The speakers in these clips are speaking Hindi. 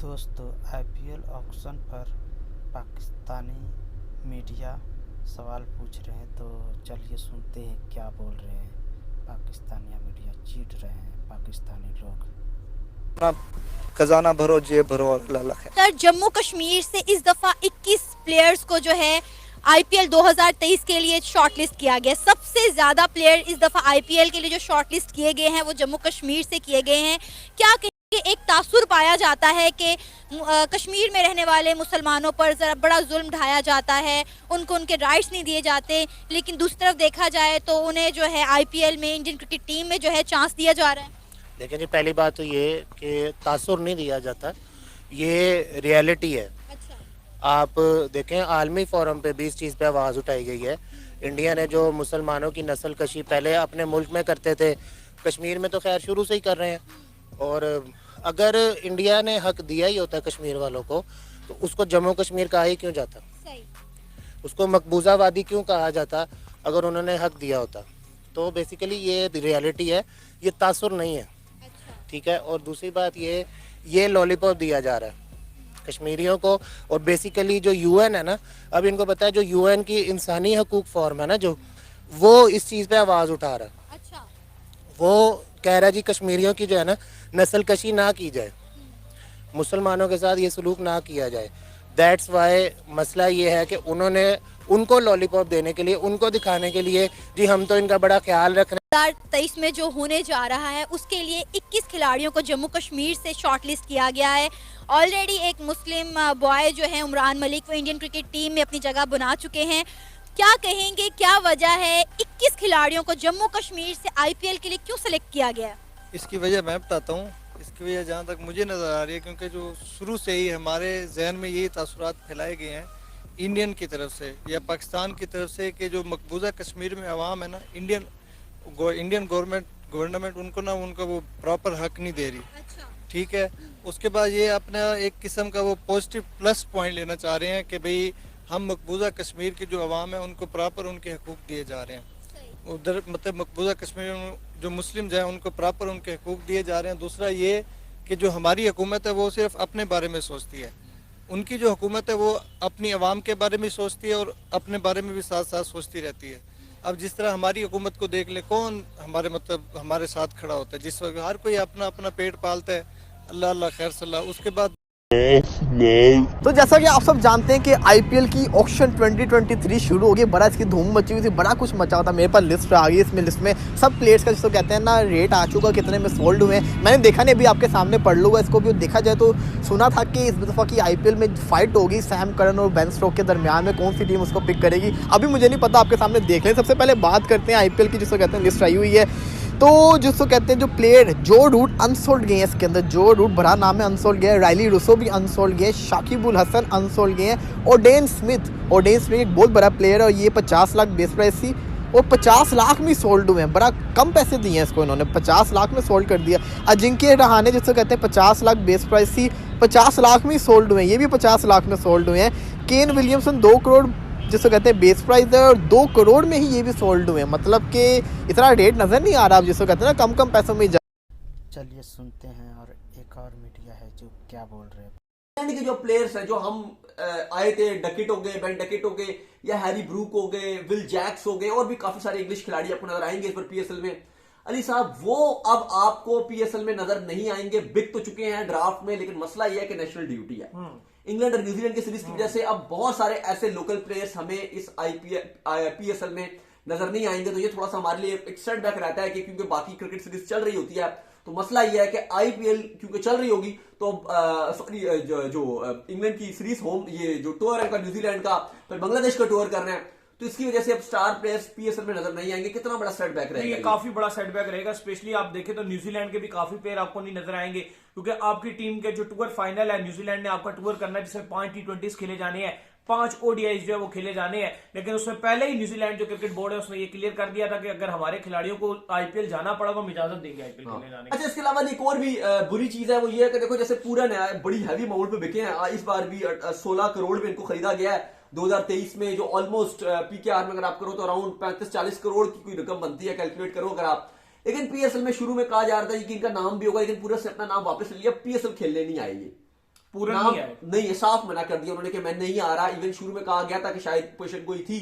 दोस्तों, आईपीएल ऑक्शन पर पाकिस्तानी मीडिया सवाल पूछ रहे हैं, तो चलिए सुनते हैं क्या बोल रहे हैं। पाकिस्तानी मीडिया चीट रहे हैं पाकिस्तानी लोग। अपना खजाना भरो, जेब भरो और अल्लाह है। सर, जम्मू कश्मीर से इस दफा 21 प्लेयर्स को जो है आईपीएल 2023 के लिए शॉर्टलिस्ट किया गया। सबसे ज्यादा प्लेयर इस दफा आईपीएल के लिए जो शॉर्टलिस्ट किए गए हैं वो जम्मू कश्मीर से किए गए हैं। क्या कहेंगे, एक तासुर पाया जाता है कि कश्मीर में रहने वाले मुसलमानों पर जरा बड़ा जुल्म ढाया जाता है, उनको उनके राइट्स नहीं दिए जाते, लेकिन दूसरी तरफ देखा जाए तो उन्हें जो है आईपीएल में इंडियन क्रिकेट टीम में जो है चांस दिया जा रहा है। देखिए जी, पहली बात तो ये कि तासुर नहीं दिया जाता, ये रियलिटी है। अच्छा। आप देखें, आलमी फोरम पे भी इस चीज़ पे आवाज़ उठाई गई है। इंडिया ने जो मुसलमानों की नस्ल कशी पहले अपने मुल्क में करते थे, कश्मीर में तो खैर शुरू से ही कर रहे हैं। और अगर इंडिया ने हक दिया ही होता कश्मीर वालों को, तो उसको जम्मू कश्मीर कहा ही क्यों जाता? सही। उसको मकबूजावादी क्यों कहा जाता अगर उन्होंने हक दिया होता? तो बेसिकली ये रियलिटी है, ये तासुर नहीं है। ठीक है। और दूसरी बात ये लॉलीपॉप दिया जा रहा है कश्मीरियों को। और बेसिकली जो यूएन है ना, अब इनको पता है, जो यूएन की इंसानी हकूक फॉर्म है ना, जो वो इस चीज़ पे आवाज़ उठा रहा है। अच्छा। वो कह रहा है जी कश्मीरियों की जो है ना नस्ल कशी ना की जाए, मुसलमानों के साथ ये सलूक ना किया जाए। दैट्स वाई मसला ये है कि उन्होंने उनको लॉलीपॉप देने के लिए, उनको दिखाने के लिए जी हम तो इनका बड़ा ख्याल रख रहे हैं। 2023 में जो होने जा रहा है उसके लिए 21 खिलाड़ियों को जम्मू कश्मीर से शॉर्टलिस्ट किया गया है। ऑलरेडी एक मुस्लिम बॉय जो है उमरान मलिक, वो इंडियन क्रिकेट टीम में अपनी जगह बना चुके हैं। क्या कहेंगे, क्या वजह है 21 खिलाड़ियों को जम्मू कश्मीर से आईपीएल के लिए क्यों सेलेक्ट किया गया? इसकी वजह मैं बताता हूँ। इसकी वजह जहाँ तक मुझे नज़र आ रही है, क्योंकि जो शुरू से ही हमारे जहन में यही तासुरात फैलाए गए हैं इंडियन की तरफ से या पाकिस्तान की तरफ से कि जो मकबूजा कश्मीर में अवाम है ना, इंडियन गवर्नमेंट उनको ना उनका वो प्रॉपर हक नहीं दे रही। अच्छा। ठीक है। उसके बाद ये अपना एक किस्म का वो पॉजिटिव प्लस पॉइंट लेना चाह रहे हैं कि भाई हम मकबूजा कश्मीर की जो अवाम है उनको प्रॉपर उनके हकूक दिए जा रहे हैं। उधर मतलब मकबूजा कश्मीर में जो मुस्लिम हैं उनको प्रॉपर उनके हकूक दिए जा रहे हैं। दूसरा ये कि जो हमारी हुकूमत है वो सिर्फ अपने बारे में सोचती है, उनकी जो हुकूमत है वो अपनी आवाम के बारे में सोचती है और अपने बारे में भी साथ साथ सोचती रहती है। अब जिस तरह हमारी हुकूमत को देख ले, कौन हमारे साथ खड़ा होता है जिस वक्त हर कोई अपना अपना पेट पालता है। अल्लाह अल्लाह खैर सल्लाह। उसके बाद तो जैसा कि आप सब जानते हैं कि आईपीएल की ऑक्शन 2023 शुरू हो गई। बड़ा इसकी धूम मची हुई थी, बड़ा कुछ मचा हुआ था। मेरे पास लिस्ट आ गई, इसमें लिस्ट में सब प्लेयर्स का जिसको कहते हैं ना रेट आ चुका, कितने में सोल्ड हुए हैं। मैंने देखा नहीं, अभी आपके सामने पढ़ लूँगा इसको भी। देखा जाए तो सुना था कि इस दफ़ा की आईपीएल में फाइट होगी सैम करन और बेन स्टोक्स के दरमियान में, कौन सी टीम उसको पिक करेगी अभी मुझे नहीं पता, आपके सामने देख लें। सबसे पहले बात करते हैं आईपीएल की, जिसको कहते हैं लिस्ट आई हुई है। तो जिसको कहते हैं जो प्लेयर जो रूट अनसोल्ड गए हैं इसके अंदर, जो रूट बड़ा नाम है अनसोल्ड गया है। राइली रूसो भी अनसोल्ड गए, शाकिबुल हसन अनसोल्ड गए हैं। ओडेन स्मिथ एक बहुत बड़ा प्लेयर है और ये 50 लाख बेस प्राइस थी और 50 लाख में सोल्ड हुए हैं। बड़ा कम पैसे दिए हैं इसको इन्होंने, 50 लाख में सोल्ड कर दिया। अजिंक्य रहाणे जिसको कहते हैं 50 लाख बेस प्राइस थी, 50 लाख में सोल्ड हुए हैं, ये भी 50 लाख में सोल्ड हुए हैं। केन विलियमसन 2 करोड़ जिसको कहते हैं बेस प्राइस है और 2 करोड़ में ही ये भी सोल्ड हुए हैं। मतलब कि इतना रेट नज़र नहीं आ रहा, अब जिसको कहते हैं ना कम पैसों में। चलिए सुनते हैं और एक और मीडिया है जो क्या बोल रहे हैं। इंग्लैंड के जो प्लेयर्स हैं जो हम आए थे, डकेट हो गए, बेन डकेट हो गए या हैरी ब्रूक हो गए, विल जैक्स हो गए और भी काफी सारे इंग्लिश खिलाड़ी आपको नजर आएंगे इस पर पीएसएल में। अली साहब, वो अब आपको पीएसएल में नजर नहीं आएंगे। बिक तो चुके हैं ड्राफ्ट में, लेकिन मसला यह है कि नेशनल ड्यूटी है। इंग्लैंड और न्यूजीलैंड की सीरीज की वजह से अब बहुत सारे ऐसे लोकल प्लेयर्स हमें इस पीएसएल में नजर नहीं आएंगे। तो ये थोड़ा सा हमारे लिए एक सेटबैक रहता है कि क्योंकि बाकी क्रिकेट सीरीज चल रही होती है, तो मसला यह है कि आईपीएल क्योंकि चल रही होगी तो सॉरी जो इंग्लैंड की सीरीज होम, ये जो टूर है न्यूजीलैंड का, फिर बांग्लादेश का टूर कर रहे हैं, तो इसकी वजह से अब स्टार प्लेयर्स पीएसएल में नजर नहीं आएंगे। कितना बड़ा सेटबैक रहेगा? ये काफी बड़ा सेटबैक रहेगा। स्पेशली आप देखें तो न्यूजीलैंड के भी काफी प्लेयर आपको नहीं नजर आएंगे, क्योंकि आपकी टीम के जो टूर फाइनल है, न्यूजीलैंड ने आपका टूर करना है जिसमें 5 T20 खेले जाने हैं, 5 ODIs जो है वो खेले जाने हैं। लेकिन उसमें पहले ही न्यूजीलैंड जो क्रिकेट बोर्ड है उसने ये क्लियर कर दिया था कि अगर हमारे खिलाड़ियों को आईपीएल जाना पड़ा तो हम इजाजत देंगे आईपीएल खेलने जाने की। अच्छा, इसके अलावा एक और भी बुरी चीज है, वो ये है कि देखो जैसे पूरा नया बड़ी हैवी अमाउंट में बिके हैं। इस बार भी 16 करोड़ में इनको खरीदा गया है 2023 में, जो ऑलमोस्ट पीकेआर में अगर आप करो तो अराउंड 35-40 करोड़ की कोई रकम बनती है, कैलकुलेट करो अगर आप। लेकिन पीएसएल में शुरू में कहा जा रहा था कि इनका नाम भी होगा, लेकिन पूरा से अपना नाम वापस ले लिया, पीएसएल खेलने नहीं आएगी। पूरा नाम नहीं आए। नहीं है, साफ मना कर दिया उन्होंने कि मैं नहीं आ रहा। इवन शुरू में कहा गया था कि शायद पोजीशन कोई थी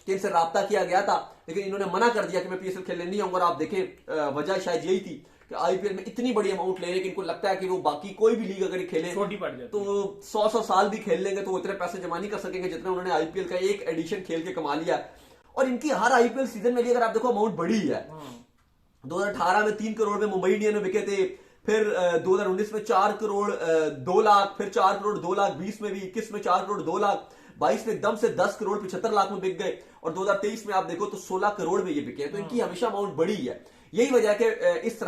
कि इनसे राब्ता किया गया था, लेकिन इन्होंने मना कर दिया कि मैं पीएसएल खेलने नहीं आऊंगा। और आप देखें वजह शायद यही थी कि आईपीएल में इतनी बड़ी अमाउंट ले रहे हैं कि इनको लगता है कि वो बाकी कोई भी लीग अगर खेले छोटी पड़ जाती तो 100 साल भी खेल लेंगे तो वो इतने पैसे जमा नहीं कर सकेंगे जितने उन्होंने आईपीएल का एक एडिशन खेल के कमा लिया। और इनकी हर आईपीएल सीजन में अगर आप देखो अमाउंट बड़ी है। 2018 में 3 करोड़ में मुंबई इंडियन में बिके थे, फिर 2019 में 4 करोड़ 2 लाख, फिर 4 करोड़ 2 लाख, 20 में भी, 21 में 4 करोड़ 2 लाख, 22 में एकदम से 10 करोड़ 75 लाख में बिक गए, और 2023 में आप देखो तो 16 करोड़ में ये बिके हैं। तो इनकी हमेशा अमाउंट बड़ी है। यही वजह है कि इस तरह